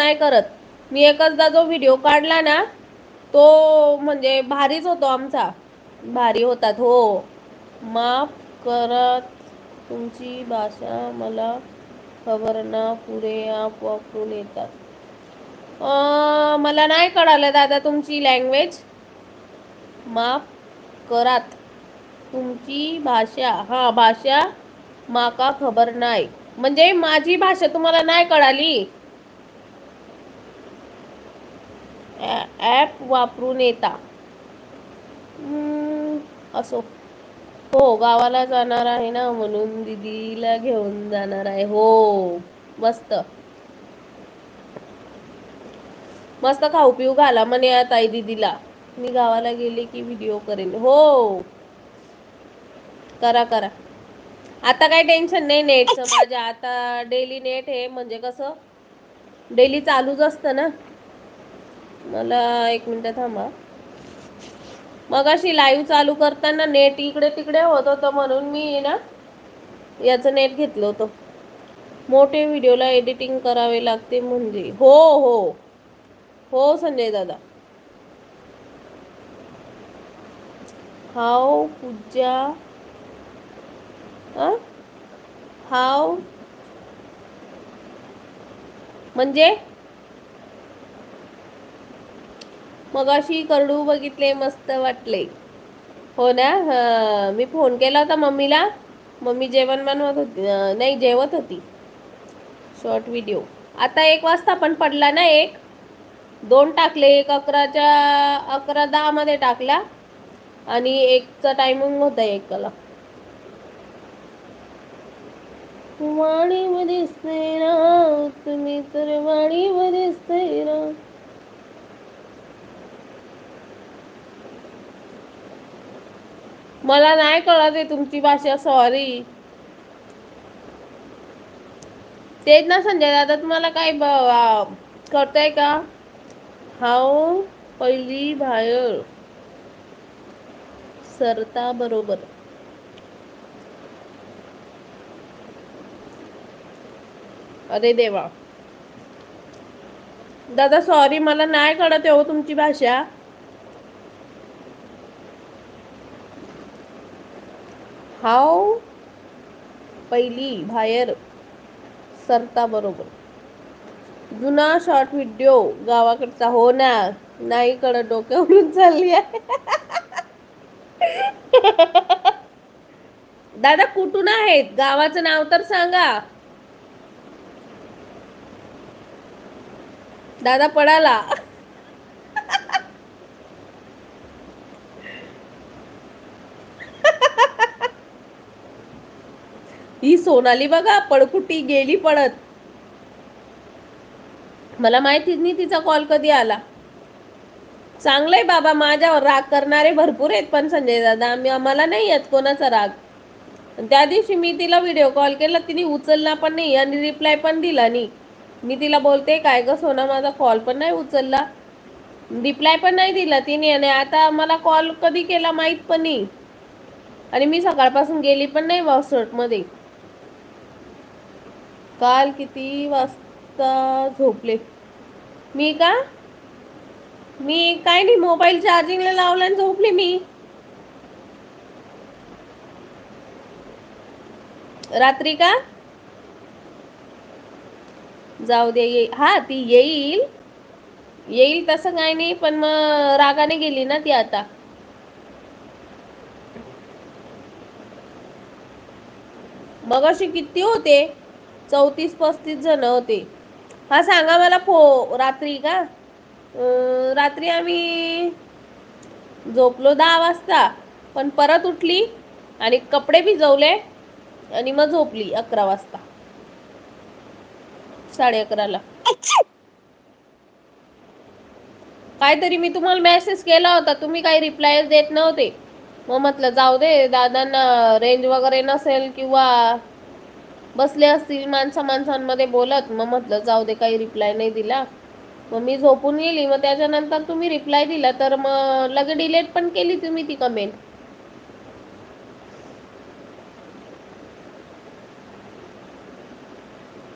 नाही करत. मी एकचदा जो व्हिडिओ काढला ना तो म्हणजे भारीच होतो आमचा, भारी होतात. हो, माफ करा तुमची भाषा मला खबर ना, पुरे आप वापरून येतात. मला नाही कळालं दादा तुमची लँग्वेज. माफ करात तुमची भाषा, हा भाषा माका खबर नाही, म्हणजे माझी भाषा तुम्हाला नाही कळाली. ॲप वापरून येता. असो. हो, गावाला जाणार आहे ना, म्हणून दीदीला घेऊन जाणार आहे. हो, मस्त मस्त खाऊ पिऊ घाला म्हणे ताई दीदीला. मी गावाला गेले की व्हिडिओ करेन. हो, करा करा. आता काय टेन्शन नाही नेटचं माझ्या. आता डेली नेट आहे, म्हणजे कसं डेली चालूच असतं ना. मला 1 मिनिट थांबा. मग अशी लाईव्ह चालू करताना नेट इकडे तिकडे होत होतं, म्हणून मी ना याचं नेट घेतलं होतं. मोठे व्हिडिओला एडिटिंग करावे लागते म्हणजे. हो हो हो संजय दादा. हाव पूजा, हाव म्हणजे मगाशी करडू बघितले, मस्त वाटले. हो ना. मी फोन केला होता मम्मीला. मम्मी जेवण बनवत होती, नाही जेवत होती. शॉर्ट व्हिडिओ आता 1 वाजता पण पडला ना. 2 टाकले, एक 11:10 मध्ये टाकला आणि 1चा टायमिंग होता 1ला. वाडीमध्ये राव तुम्ही तर वाडीमध्ये राव. मला नाही कळत आहे तुमची भाषा, सॉरी. तेच ना संजय दादा, तुम्हाला काय कळतंय का? हाव पहिली बाहेर सरता बरोबर. अरे देवा दादा, सॉरी, मला नाही कळत आहे हो तुमची भाषा. हाव पहिली बाहेर सरता बरोबर. जुना शॉर्ट व्हिडिओ गावाकडचा. हो ना, नाही कळत, डोक्यावरून चालली आहे. दादा कुठून आहेत, गावाचं नाव तर सांगा. दादा पडाला. ही सोनाली बघा, पडकुटी गेली पडत. मला माहितीच नाही तिचा कॉल कधी आला. चांगलंय बाबा, माझ्यावर राग करणारे भरपूर आहेत, पण संजय दादा मला नाही येत कोणाचा राग. त्या दिवशी मी तिला व्हिडिओ कॉल केला, तिने उचलला पण नाही आणि रिप्लाय पण दिला नाही. मी तिला बोलते काय ग सोना, माझा कॉल पण नाही उचलला, रिप्लाय पण नाही दिला तिने. आणि आता मला कॉल कधी केला माहित पण नाही. आणि मी सकाळपासून गेली पण नाही वॉट्सअप मध्ये. काल किती वाजता झोपले मी का? मी काय नाही, मोबाईल चार्जिंगला लावला आणि झोपले मी रात्री. का जाऊ दे, हा ती येईल तसं काय नाही, पण मग रागाने गेली ना ती. आता मग अशी किती होते, 34-35 जण होते. हा सांगा मला. रात्री का? रात्री आम्ही झोपलो 10 वाजता, पण परत उठली आणि कपडे भिजवले आणि मग झोपली 11 वाजता, 11:30ला. काहीतरी मी तुम्हाला मेसेज केला होता, तुम्ही काही रिप्लाय देत नव्हते. मग म्हटलं जाऊ दे, दादांना रेंज वगैरे नसेल किंवा बसले असतील माणसांमध्ये बोलत. मग म्हटलं जाऊ दे, काही रिप्लाय नाही दिला. मग मी झोपून गेली. मग त्याच्यानंतर तुम्ही रिप्लाय दिला, तर मग लगे डिलीट पण केली तुम्ही ती कमेंट.